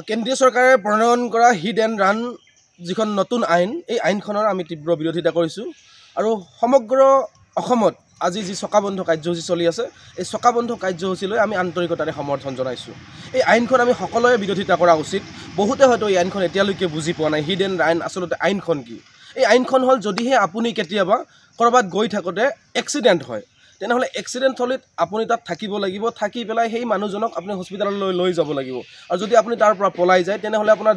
কেন্দ্ৰীয় চৰকাৰে প্ৰণয়ন কৰা হিট এণ্ড ৰান যিখন নতুন আইন এই আইনখনৰ আমি তীব্ৰ বিৰোধিতা কৰিছোঁ আৰু সমগ্ৰ অসমত আজি যি চকাবন্ধ কাৰ্যসূচী চলি আছে এই চকাবন্ধ কাৰ্যসূচীলৈ আমি আন্তৰিকতাৰে সমৰ্থন জনাইছোঁ। এই আইনখন আমি সকলোৱে বিৰোধিতা কৰা উচিত। বহুতে হয়তো এই আইনখন এতিয়ালৈকে বুজি পোৱা নাই হিট এণ্ড ৰান আচলতে আইনখন কি। এই আইনখন হ'ল যদিহে আপুনি কেতিয়াবা ক'ৰবাত গৈ থাকোঁতে এক্সিডেণ্ট হয় তেনেহ'লে এক্সিডেণ্ট থলীত আপুনি তাত থাকিব লাগিব, থাকি পেলাই সেই মানুহজনক আপুনি হস্পিটেললৈ লৈ যাব লাগিব আৰু যদি আপুনি তাৰ পৰা পলাই যায় তেনেহ'লে আপোনাৰ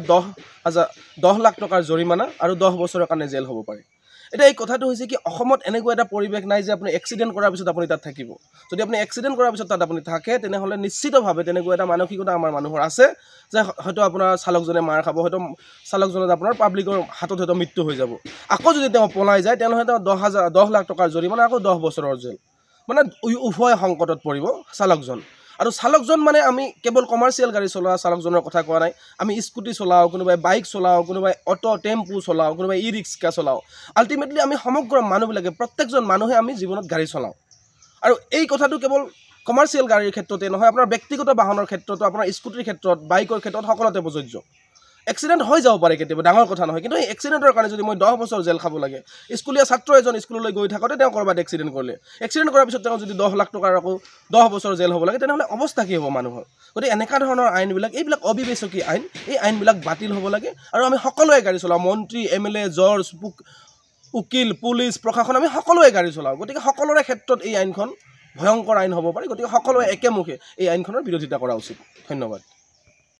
10 লাখ টকাৰ জৰিমনা আৰু 10 বছৰৰ কাৰণে জেল হ'ব পাৰে। এতিয়া এই কথাটো হৈছে কি অসমত এনেকুৱা এটা পৰিৱেশ নাই যে আপুনি এক্সিডেণ্ট কৰাৰ পিছত আপুনি তাত থাকিব। যদি আপুনি এক্সিডেণ্ট কৰাৰ পিছত তাত আপুনি থাকে তেনেহ'লে নিশ্চিতভাৱে তেনেকুৱা এটা মানসিকতা আমাৰ মানুহৰ আছে যে হয়তো আপোনাৰ চালকজনে মাৰ খাব, হয়তো চালকজনে আপোনাৰ পাব্লিকৰ হাতত হয়তো মৃত্যু হৈ যাব। আকৌ যদি তেওঁ পলাই যায় তেনেহ'লে তেওঁ 10 লাখ টকাৰ জৰিমনা আকৌ 10 বছৰৰ জেল। মানে উভয় সংকটত পৰিব চালকজন। আৰু চালকজন মানে আমি কেৱল কমাৰ্চিয়েল গাড়ী চলোৱা চালকজনৰ কথা কোৱা নাই। আমি স্কুটি চলাওঁ, কোনোবাই বাইক চলাওঁ, কোনোবাই অটো টেম্পু চলাওঁ, কোনোবাই ই ৰিক্সা চলাওঁ। আল্টিমেটলি আমি সমগ্ৰ মানুহবিলাকে প্ৰত্যেকজন মানুহে আমি জীৱনত গাড়ী চলাওঁ। আৰু এই কথাটো কেৱল কমাৰ্চিয়েল গাড়ীৰ ক্ষেত্ৰতে নহয়, আপোনাৰ ব্যক্তিগত বাহনৰ ক্ষেত্ৰতো, আপোনাৰ স্কুটিৰ ক্ষেত্ৰত, বাইকৰ ক্ষেত্ৰত সকলোতে প্ৰযোজ্য। এক্সিডেণ্ট হৈ যাব পাৰে কেতিয়াবা, ডাঙৰ কথা নহয়, কিন্তু এই এক্সিডেণ্টৰ কাৰণে যদি মই 10 বছৰ জেল খাব লাগে, স্কুলীয়া ছাত্ৰ এজন স্কুললৈ গৈ থাকোঁতে তেওঁ ক'ৰবাত এক্সিডেণ্ট কৰিলে, এক্সিডেণ্ট কৰাৰ পিছত তেওঁ যদি 10 লাখ টকাৰ আকৌ 10 বছৰ জেল হ'ব লাগে তেনেহ'লে অৱস্থা কি হ'ব মানুহৰ। গতিকে এনেকুৱা ধৰণৰ আইনবিলাক, এইবিলাক অবিবেচকী আইন, এই আইনবিলাক বাতিল হ'ব লাগে আৰু আমি সকলোৱে গাড়ী চলাওঁ, মন্ত্ৰী, MLA, জজ, উকিল, পুলিচ, প্ৰশাসন, আমি সকলোৱে গাড়ী চলাওঁ। গতিকে সকলোৰে ক্ষেত্ৰত এই আইনখন ভয়ংকৰ আইন হ'ব পাৰে। গতিকে সকলোৱে একেমুখে এই আইনখনৰ বিৰোধিতা কৰা উচিত। ধন্যবাদ।